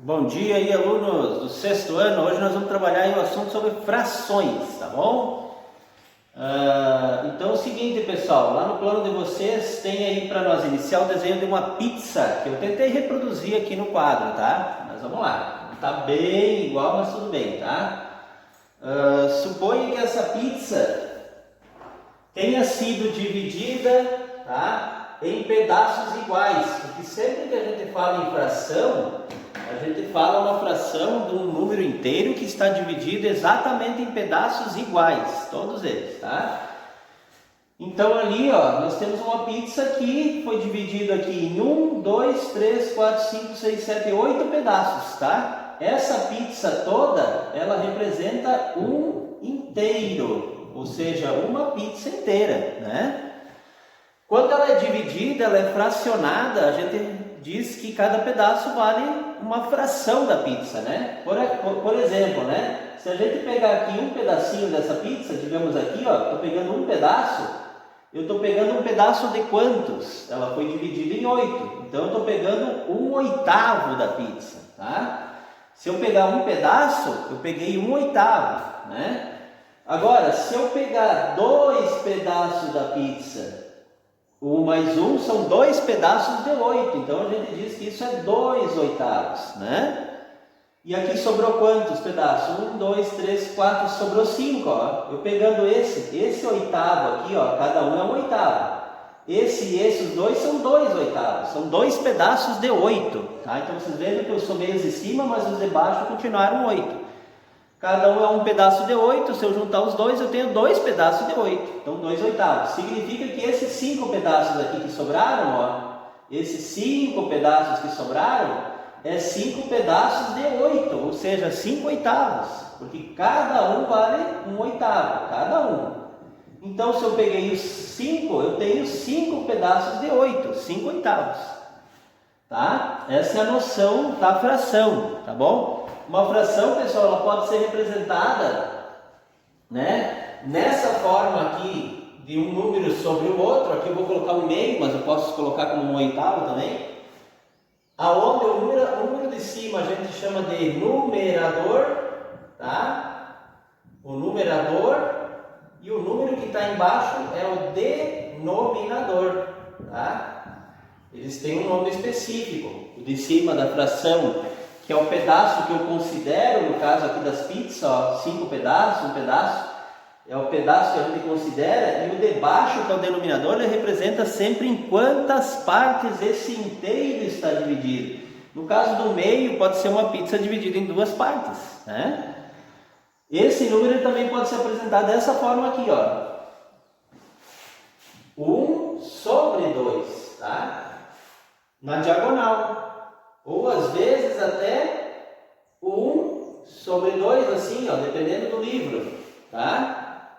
Bom dia aí, alunos do sexto ano. Hoje nós vamos trabalhar aí o assunto sobre frações, tá bom? Então é o seguinte, pessoal, lá no plano de vocês tem aí para nós iniciar o desenho de uma pizza, que eu tentei reproduzir aqui no quadro, tá? Mas vamos lá, não tá bem igual, mas tudo bem, tá? Suponha que essa pizza tenha sido dividida, tá, em pedaços iguais, porque sempre que a gente fala em fração, a gente fala uma fração de um número inteiro que está dividido exatamente em pedaços iguais, todos eles, tá? Então ali, ó, nós temos uma pizza que foi dividida aqui em 1, 2, 3, 4, 5, 6, 7, 8 pedaços, tá? Essa pizza toda, ela representa um inteiro, ou seja, uma pizza inteira, né? Quando ela é dividida, ela é fracionada, a gente diz que cada pedaço vale uma fração da pizza, né? Por exemplo, né? Se a gente pegar aqui um pedacinho dessa pizza, digamos aqui, ó, estou pegando um pedaço, eu estou pegando um pedaço de quantos? Ela foi dividida em 8, então eu estou pegando 1/8 da pizza, tá? Se eu pegar um pedaço, eu peguei 1/8, né? Agora, se eu pegar 2 pedaços da pizza, 1 mais 1 são 2 pedaços de 8, então a gente diz que isso é 2/8, né? E aqui sobrou quantos pedaços? 1, 2, 3, 4, sobrou 5, ó. Eu pegando esse oitavo aqui, ó, cada um é um oitavo. Esse e esses dois são 2/8, são 2 pedaços de 8, tá? Então vocês vejam que eu somei os de cima, mas os de baixo continuaram 8. Cada um é um pedaço de 8, se eu juntar os dois, eu tenho 2 pedaços de 8, então 2/8. Significa que esses 5 pedaços aqui que sobraram, ó, esses 5 pedaços que sobraram, é 5 pedaços de 8, ou seja, 5/8, porque cada um vale 1/8, cada um. Então, se eu peguei os 5, eu tenho 5 pedaços de 8, 5/8, tá? Essa é a noção da fração, tá bom? Uma fração, pessoal, ela pode ser representada, né, nessa forma aqui, de um número sobre o outro. Aqui eu vou colocar um meio, mas eu posso colocar como 1/8 também. Aonde o número de cima a gente chama de numerador, tá? O numerador, e o número que está embaixo é o denominador, tá? Eles têm um nome específico. O de cima da fração, que é o pedaço que eu considero, no caso aqui das pizzas, ó, 5 pedaços, um pedaço, é o pedaço que a gente considera, e o de baixo, que é o denominador, ele representa sempre em quantas partes esse inteiro está dividido. No caso do meio, pode ser uma pizza dividida em 2 partes, né? Esse número também pode ser apresentado dessa forma aqui, ó. 1/2, tá? Na diagonal. Ou às vezes até 1/2, assim, ó, dependendo do livro, tá?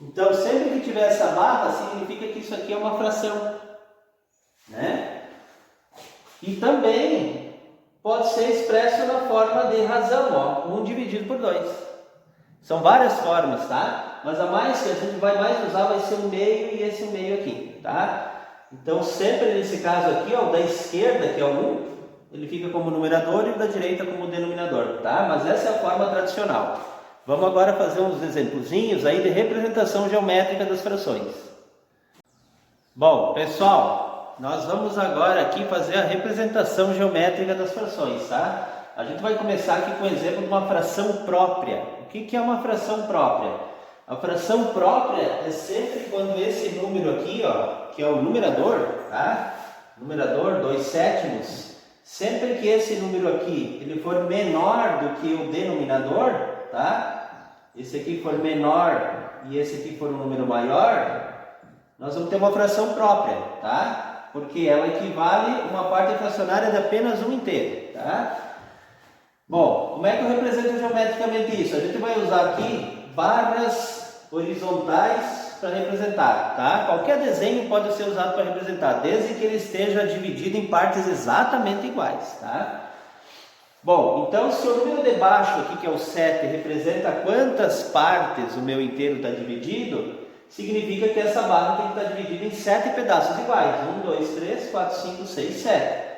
Então, sempre que tiver essa barra, significa que isso aqui é uma fração, né? E também pode ser expresso na forma de razão, ó, 1 dividido por 2. São várias formas, tá? Mas a mais que a gente vai mais usar vai ser o meio e esse meio aqui, tá? Então, sempre nesse caso aqui, ó, o da esquerda, que é o 1, ele fica como numerador, e o da direita como denominador, tá? Mas essa é a forma tradicional. Vamos agora fazer uns exemplozinhos aí de representação geométrica das frações. Bom, pessoal, nós vamos agora aqui fazer a representação geométrica das frações, tá? A gente vai começar aqui com o exemplo de uma fração própria. O que é uma fração própria? A fração própria é sempre quando esse número aqui, ó, que é o numerador, tá? Numerador, 2/7, sempre que esse número aqui ele for menor do que o denominador, tá? Esse aqui for menor e esse aqui for um número maior, nós vamos ter uma fração própria, tá? Porque ela equivale a uma parte fracionária de apenas um inteiro, tá? Bom, como é que eu represento geometricamente isso? A gente vai usar aqui barras horizontais para representar, tá? Qualquer desenho pode ser usado para representar, desde que ele esteja dividido em partes exatamente iguais, tá? Bom, então se o número de baixo aqui, que é o 7, representa quantas partes o meu inteiro está dividido, significa que essa barra tem que estar dividida em 7 pedaços iguais. 1, 2, 3, 4, 5, 6, 7.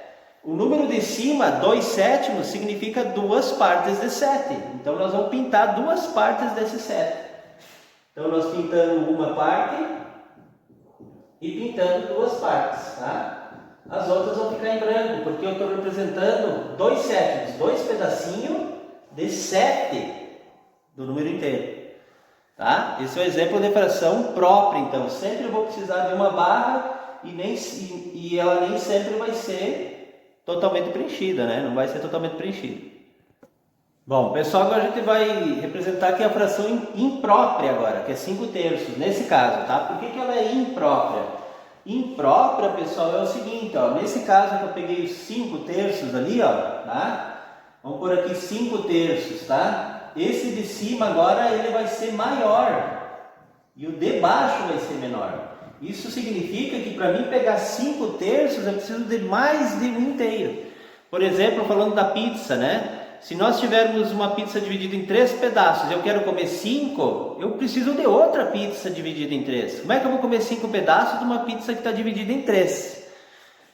O número de cima, 2/7, significa 2 partes de 7. Então nós vamos pintar 2 partes desse 7. Então nós pintamos uma parte e pintando 2 partes, tá? As outras vão ficar em branco, porque eu estou representando 2/7, 2 pedacinhos de 7 do número inteiro. Tá? Esse é o exemplo de fração própria, então sempre eu vou precisar de uma barra e ela nem sempre vai ser totalmente preenchida, né? Não vai ser totalmente preenchida. Bom, pessoal, agora a gente vai representar aqui a fração imprópria agora, que é 5/3, nesse caso, tá? Por que ela é imprópria? Imprópria, pessoal, é o seguinte, ó, nesse caso que eu peguei os 5/3 ali, ó, tá? Vamos por aqui 5/3, tá? Esse de cima agora ele vai ser maior e o de baixo vai ser menor. Isso significa que para mim pegar 5/3 eu preciso de mais de um inteiro. Por exemplo, falando da pizza, né? Se nós tivermos uma pizza dividida em 3 pedaços e eu quero comer 5, eu preciso de outra pizza dividida em 3. Como é que eu vou comer 5 pedaços de uma pizza que está dividida em 3?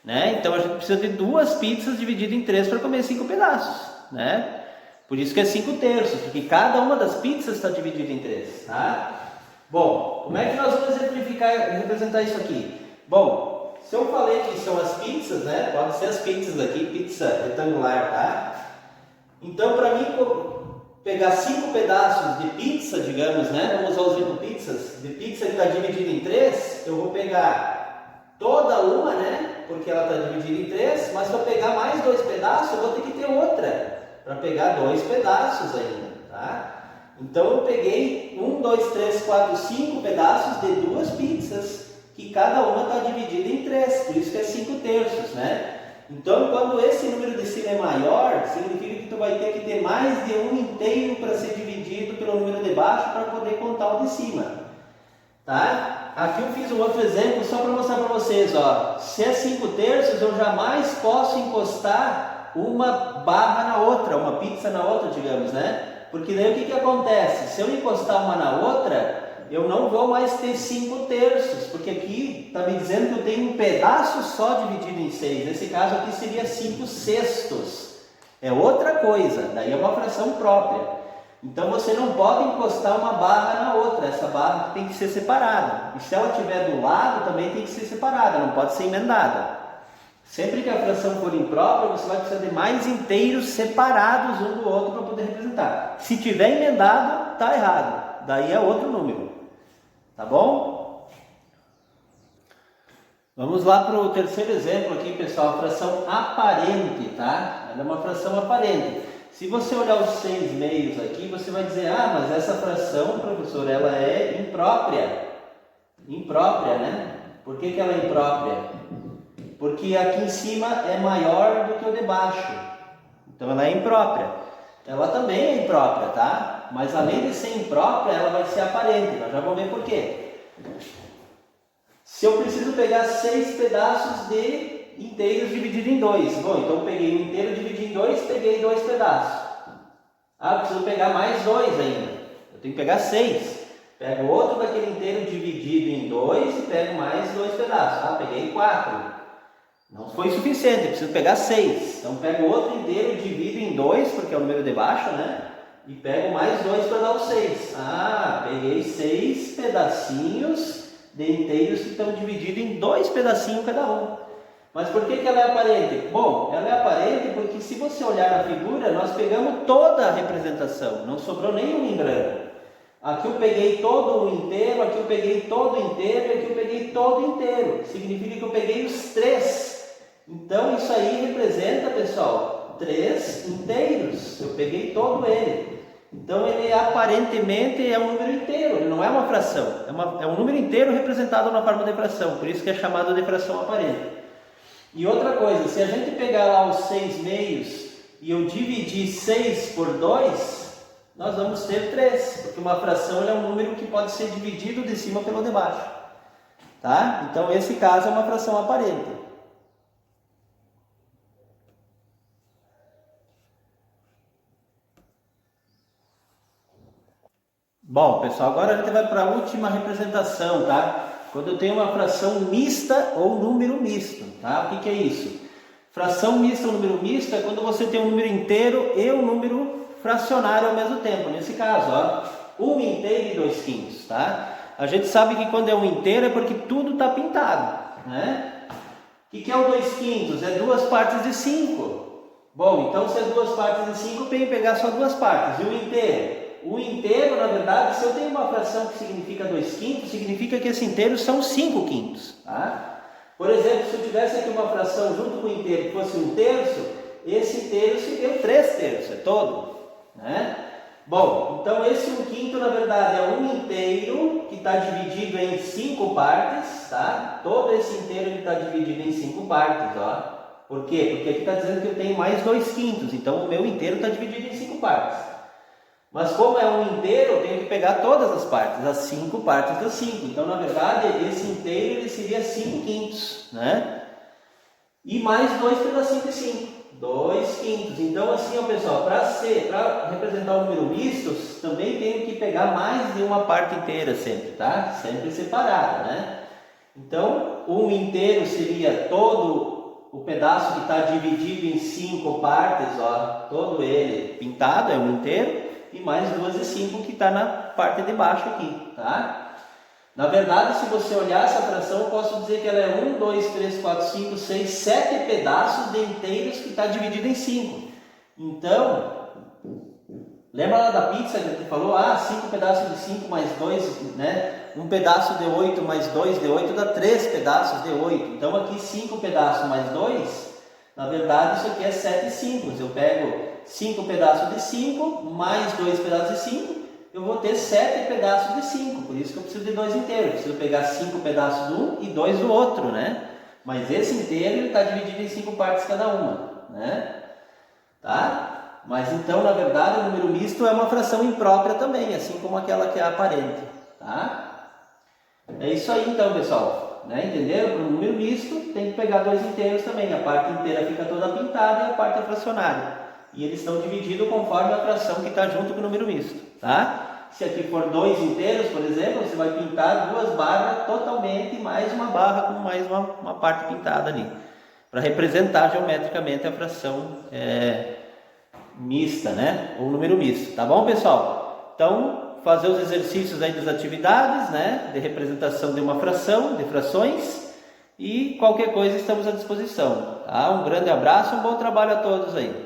Né? Então a gente precisa de 2 pizzas divididas em 3 para comer 5 pedaços. Né? Por isso que é 5/3, porque cada uma das pizzas está dividida em 3. Tá? Bom, como é que nós vamos representar isso aqui? Bom, se eu falei que são as pizzas, né? Pode ser as pizzas aqui, pizza retangular, tá? Então, para mim pegar 5 pedaços de pizza, digamos, né? Vamos usar o exemplo pizzas, de pizza que está dividida em 3, eu vou pegar toda uma, né? Porque ela está dividida em 3, mas para pegar mais 2 pedaços, eu vou ter que ter outra, para pegar 2 pedaços ainda, tá? Então eu peguei 1, 2, 3, 4, 5 pedaços de 2 pizzas, que cada uma está dividida em 3, por isso que é 5/3, né? Então quando esse número de cima é maior, significa que tu vai ter que ter mais de um inteiro para ser dividido pelo número de baixo para poder contar o de cima. Tá? Aqui eu fiz um outro exemplo só para mostrar para vocês, ó. Se é 5/3, eu jamais posso encostar uma barra na outra, uma pizza na outra, digamos, né? Porque daí o que acontece? Se eu encostar uma na outra, eu não vou mais ter 5/3, porque aqui está me dizendo que eu tenho um pedaço só dividido em 6. Nesse caso aqui seria 5/6. É outra coisa, daí é uma fração própria. Então você não pode encostar uma barra na outra, essa barra tem que ser separada. E se ela estiver do lado, também tem que ser separada, não pode ser emendada. Sempre que a fração for imprópria, você vai precisar de mais inteiros separados um do outro para poder representar. Se tiver emendado, está errado. Daí é outro número. Tá bom? Vamos lá para o terceiro exemplo aqui, pessoal. A fração aparente, tá? Ela é uma fração aparente. Se você olhar os 6 meios aqui, você vai dizer, ah, mas essa fração, professor, ela é imprópria. Imprópria, né? Por que ela é imprópria? Porque aqui em cima é maior do que o de baixo. Então ela é imprópria. Ela também é imprópria, tá? Mas além de ser imprópria, ela vai ser aparente. Nós já vamos ver por quê. Se eu preciso pegar 6 pedaços de inteiros dividido em 2. Bom, então eu peguei um inteiro, dividi em 2, peguei 2 pedaços. Ah, eu preciso pegar mais 2 ainda. Eu tenho que pegar 6. Pego outro daquele inteiro dividido em 2 e pego mais 2 pedaços. Ah, peguei 4. Não foi suficiente, eu preciso pegar 6. Então pego outro inteiro, divido em 2, porque é o número de baixo, né? E pego mais 2 para dar o 6. Ah, peguei 6 pedacinhos de inteiros que estão divididos em 2 pedacinhos cada um. Mas por que ela é aparente? Bom, ela é aparente porque se você olhar na figura, nós pegamos toda a representação, não sobrou nenhum em branco. Aqui eu peguei todo o inteiro, aqui eu peguei todo o inteiro e aqui eu peguei todo o inteiro. Significa que eu peguei os 3. Então isso aí representa, pessoal, 3 inteiros. Eu peguei todo ele. Então ele aparentemente é um número inteiro, ele não é uma fração. É um número inteiro representado na forma de fração, por isso que é chamado de fração aparente. E outra coisa, se a gente pegar lá os 6 meios e eu dividir 6 por 2, nós vamos ter 3, porque uma fração é um número que pode ser dividido de cima pelo de baixo. Tá? Então esse caso é uma fração aparente. Bom, pessoal, agora a gente vai para a última representação, tá? Quando eu tenho uma fração mista ou número misto, tá? O que é isso? Fração mista ou número misto é quando você tem um número inteiro e um número fracionário ao mesmo tempo. Nesse caso, ó, 1 inteiro e 2 quintos, tá? A gente sabe que quando é um inteiro é porque tudo está pintado, né? O que é o 2 quintos? É 2 partes de 5. Bom, então se é 2 partes de 5, tem que pegar só 2 partes. E o inteiro? O inteiro, na verdade, se eu tenho uma fração que significa 2 quintos, significa que esse inteiro são 5 quintos, tá? Por exemplo, se eu tivesse aqui uma fração junto com o inteiro que fosse 1 terço, esse inteiro seria 3 terços, é todo, né? Bom, então esse 1 quinto, na verdade, é um inteiro que está dividido em 5 partes, tá? Todo esse inteiro está dividido em 5 partes, ó. Por quê? Porque aqui está dizendo que eu tenho mais 2 quintos, então o meu inteiro está dividido em 5 partes. Mas como é um inteiro, eu tenho que pegar todas as partes, as 5 partes das 5. Então, na verdade, esse inteiro ele seria 5 quintos, né? E mais 2 pedacinhos de 5, 2 quintos. Então, assim, ó, pessoal, para representar o número mistos, também tenho que pegar mais de uma parte inteira sempre, tá? Sempre separada, né? Então, um inteiro seria todo o pedaço que está dividido em 5 partes, ó, todo ele pintado, é um inteiro, e mais 2 de 5 que está na parte de baixo aqui, tá? Na verdade, se você olhar essa fração, eu posso dizer que ela é 1, 2, 3, 4, 5, 6, 7 pedaços de inteiros que está dividido em 5. Então, lembra lá da pizza que a gente falou? 5 pedaços de 5 mais 2, né? Um pedaço de 8 mais 2 de 8 dá 3 pedaços de 8. Então aqui 5 pedaços mais 2, na verdade isso aqui é 7 5. Eu pego 5 pedaços de 5 mais 2 pedaços de 5, eu vou ter 7 pedaços de 5. Por isso que eu preciso de 2 inteiros. Eu preciso pegar 5 pedaços de um e 2 do outro, né? Mas esse inteiro está dividido em 5 partes cada uma, né? Tá? Mas então, na verdade, o número misto é uma fração imprópria também, assim como aquela que é aparente, tá? É isso aí então, pessoal, né? Entenderam? Para o número misto tem que pegar 2 inteiros também, a parte inteira fica toda pintada e a parte é fracionária. E eles estão divididos conforme a fração que está junto com o número misto, tá? Se aqui for 2 inteiros, por exemplo, você vai pintar 2 barras totalmente, mais uma barra com mais uma parte pintada ali, para representar geometricamente a fração mista, né? Ou número misto, tá bom, pessoal? Então, fazer os exercícios aí das atividades, né? De representação de uma fração, de frações, e qualquer coisa estamos à disposição, tá? Um grande abraço, um bom trabalho a todos aí.